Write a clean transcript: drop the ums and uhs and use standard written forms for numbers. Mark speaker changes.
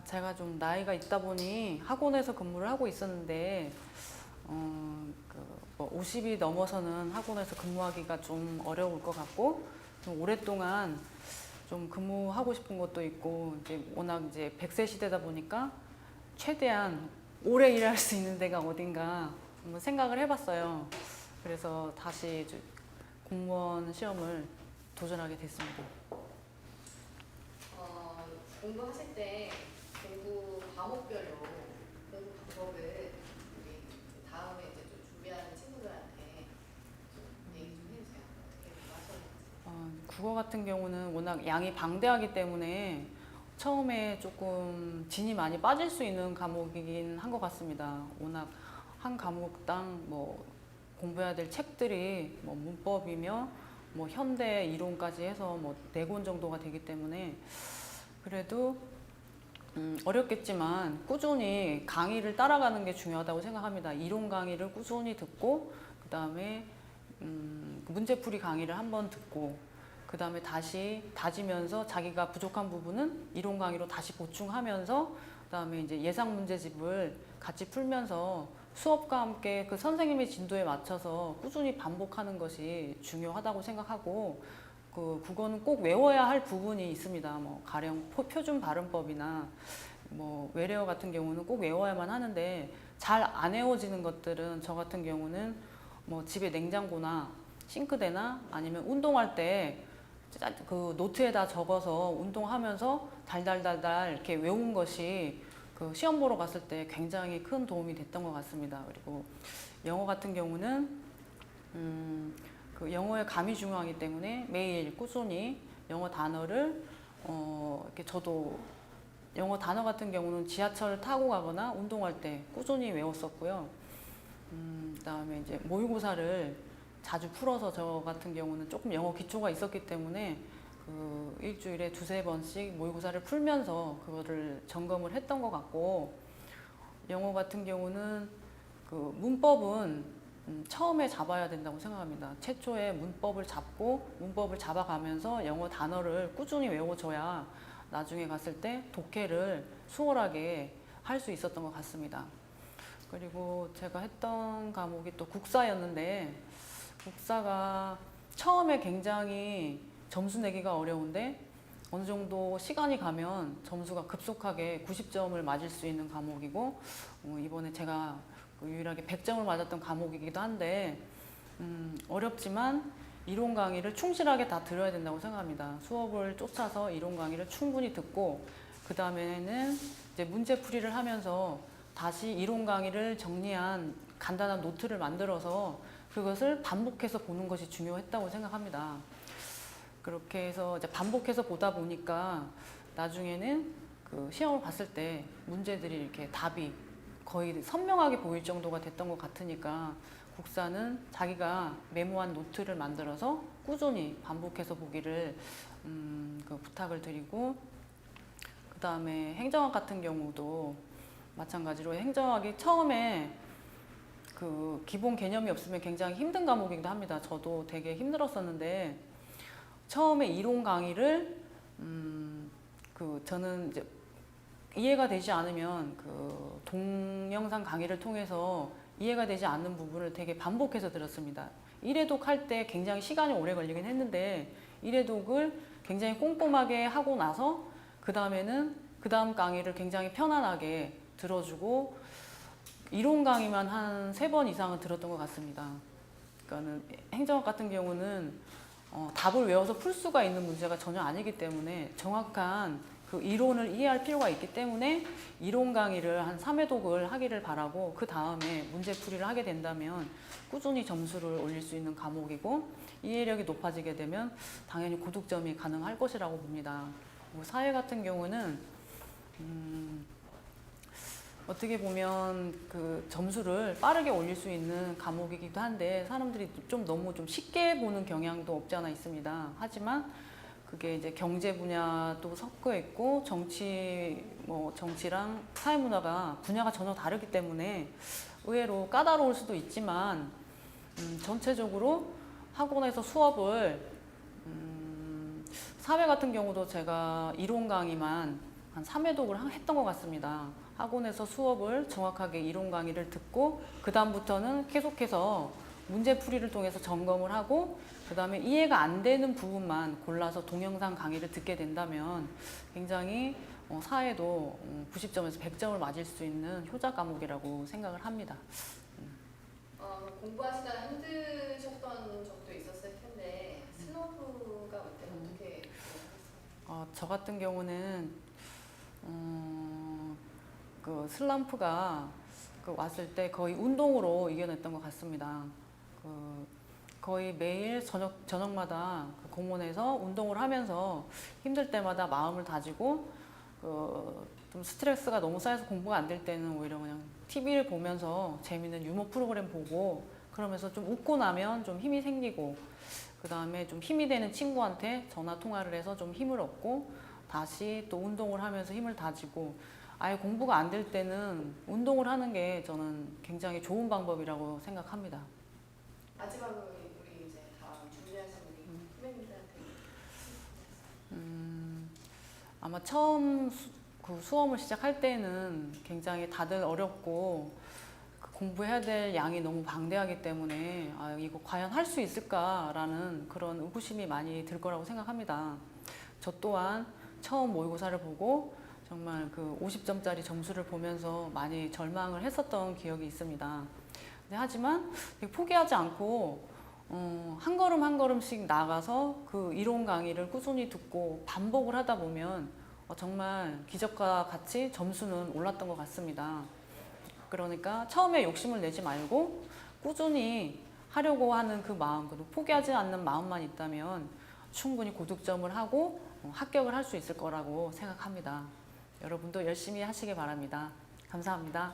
Speaker 1: 제가 좀 나이가 있다 보니 학원에서 근무를 하고 있었는데, 뭐 50이 넘어서는 학원에서 근무하기가 좀 어려울 것 같고, 좀 오랫동안 좀 근무하고 싶은 것도 있고, 이제 워낙 이제 100세 시대다 보니까 최대한 오래 일할 수 있는 데가 어딘가 한번 생각을 해봤어요. 그래서 다시 이제 공무원 시험을 도전하게 됐습니다.
Speaker 2: 공부하실 때 공부 과목별로 공부 방법을 우리 다음에 이제 좀 준비하는 친구들한테 좀 얘기 좀 해주세요. 어떻게 공부하셨는지.
Speaker 1: 국어 같은 경우는 워낙 양이 방대하기 때문에 처음에 조금 진이 많이 빠질 수 있는 과목이긴 한 것 같습니다. 워낙 한 과목당 뭐 공부해야 될 책들이 뭐 문법이며 뭐 현대 이론까지 해서 뭐 4권 정도가 되기 때문에 그래도 어렵겠지만 꾸준히 강의를 따라가는 게 중요하다고 생각합니다. 이론 강의를 꾸준히 듣고 그 다음에 문제풀이 강의를 한번 듣고 그 다음에 다시 다지면서 자기가 부족한 부분은 이론 강의로 다시 보충하면서 그 다음에 이제 예상 문제집을 같이 풀면서 수업과 함께 그 선생님의 진도에 맞춰서 꾸준히 반복하는 것이 중요하다고 생각하고, 그 국어는 꼭 외워야 할 부분이 있습니다. 뭐 가령 표준 발음법이나 뭐 외래어 같은 경우는 꼭 외워야만 하는데 잘 안 외워지는 것들은 저 같은 경우는 뭐 집에 냉장고나 싱크대나 아니면 운동할 때 그 노트에다 적어서 운동하면서 달달달달 이렇게 외운 것이 그 시험 보러 갔을 때 굉장히 큰 도움이 됐던 것 같습니다. 그리고 영어 같은 경우는 그 영어의 감이 중요하기 때문에 매일 꾸준히 영어 단어를 이렇게 저도 영어 단어 같은 경우는 지하철 타고 가거나 운동할 때 꾸준히 외웠었고요. 그다음에 이제 모의고사를 자주 풀어서 저 같은 경우는 조금 영어 기초가 있었기 때문에 그 일주일에 2~3번씩 모의고사를 풀면서 그거를 점검을 했던 것 같고, 영어 같은 경우는 그 문법은 처음에 잡아야 된다고 생각합니다. 최초에 문법을 잡고 문법을 잡아가면서 영어 단어를 꾸준히 외워줘야 나중에 갔을 때 독해를 수월하게 할 수 있었던 것 같습니다. 그리고 제가 했던 과목이 또 국사였는데, 국사가 처음에 굉장히 점수 내기가 어려운데 어느 정도 시간이 가면 점수가 급속하게 90점을 맞을 수 있는 과목이고, 이번에 제가 유일하게 100점을 맞았던 과목이기도 한데, 어렵지만 이론 강의를 충실하게 다 들어야 된다고 생각합니다. 수업을 쫓아서 이론 강의를 충분히 듣고 그 다음에는 이제 문제풀이를 하면서 다시 이론 강의를 정리한 간단한 노트를 만들어서 그것을 반복해서 보는 것이 중요했다고 생각합니다. 그렇게 해서 이제 반복해서 보다 보니까 나중에는 그 시험을 봤을 때 문제들이 이렇게 답이 거의 선명하게 보일 정도가 됐던 것 같으니까 국사는 자기가 메모한 노트를 만들어서 꾸준히 반복해서 보기를 그 부탁을 드리고, 그 다음에 행정학 같은 경우도 마찬가지로 행정학이 처음에 그 기본 개념이 없으면 굉장히 힘든 과목이기도 합니다. 저도 되게 힘들었었는데 처음에 이론 강의를 그 저는 이제 이해가 되지 않으면 그 동영상 강의를 통해서 이해가 되지 않는 부분을 되게 반복해서 들었습니다. 1회독 할 때 굉장히 시간이 오래 걸리긴 했는데 1회독을 굉장히 꼼꼼하게 하고 나서 그 다음에는 그 다음 강의를 굉장히 편안하게 들어주고 이론 강의만 한 3번 이상은 들었던 것 같습니다. 그러니까는 행정학 같은 경우는 답을 외워서 풀 수가 있는 문제가 전혀 아니기 때문에 정확한 그 이론을 이해할 필요가 있기 때문에 이론 강의를 한 3회독을 하기를 바라고, 그 다음에 문제풀이를 하게 된다면 꾸준히 점수를 올릴 수 있는 과목이고 이해력이 높아지게 되면 당연히 고득점이 가능할 것이라고 봅니다. 사회 같은 경우는 어떻게 보면 그 점수를 빠르게 올릴 수 있는 과목이기도 한데 사람들이 좀 너무 좀 쉽게 보는 경향도 없지 않아 있습니다. 하지만 그게 이제 경제 분야도 섞여 있고 정치랑 사회문화가 분야가 전혀 다르기 때문에 의외로 까다로울 수도 있지만 전체적으로 학원에서 수업을 사회 같은 경우도 제가 이론 강의만 한 한 3회독을 했던 것 같습니다. 학원에서 수업을 정확하게 이론 강의를 듣고 그 다음부터는 계속해서 문제풀이를 통해서 점검을 하고 그 다음에 이해가 안 되는 부분만 골라서 동영상 강의를 듣게 된다면 굉장히 사회도 90점에서 100점을 맞을 수 있는 효자 과목이라고 생각을 합니다.
Speaker 2: 공부하시다가 힘드셨던 적도 있었을 텐데 슬럼프가 어떻게
Speaker 1: 저 같은 경우는 그 슬럼프가 왔을 때 거의 운동으로 이겨냈던 것 같습니다. 거의 매일 저녁마다 그 공원에서 운동을 하면서 힘들 때마다 마음을 다지고 좀 스트레스가 너무 쌓여서 공부가 안 될 때는 오히려 그냥 TV를 보면서 재밌는 유머 프로그램 보고 그러면서 좀 웃고 나면 좀 힘이 생기고 그 다음에 좀 힘이 되는 친구한테 전화 통화를 해서 좀 힘을 얻고 다시 또 운동을 하면서 힘을 다지고 아예 공부가 안 될 때는 운동을 하는 게 저는 굉장히 좋은 방법이라고 생각합니다.
Speaker 2: 마지막으로 우리 이제 다음 준비하신 우리 선배님들한테
Speaker 1: 아마 처음 수험을 시작할 때는 굉장히 다들 어렵고 공부해야 될 양이 너무 방대하기 때문에 이거 과연 할 수 있을까라는 그런 의구심이 많이 들 거라고 생각합니다. 저 또한 처음 모의고사를 보고 정말 그 50점짜리 점수를 보면서 많이 절망을 했었던 기억이 있습니다. 하지만 포기하지 않고 한 걸음 한 걸음씩 나가서 그 이론 강의를 꾸준히 듣고 반복을 하다 보면 정말 기적과 같이 점수는 올랐던 것 같습니다. 그러니까 처음에 욕심을 내지 말고 꾸준히 하려고 하는 그 마음, 그리고 포기하지 않는 마음만 있다면 충분히 고득점을 하고 합격을 할 수 있을 거라고 생각합니다. 여러분도 열심히 하시기 바랍니다. 감사합니다.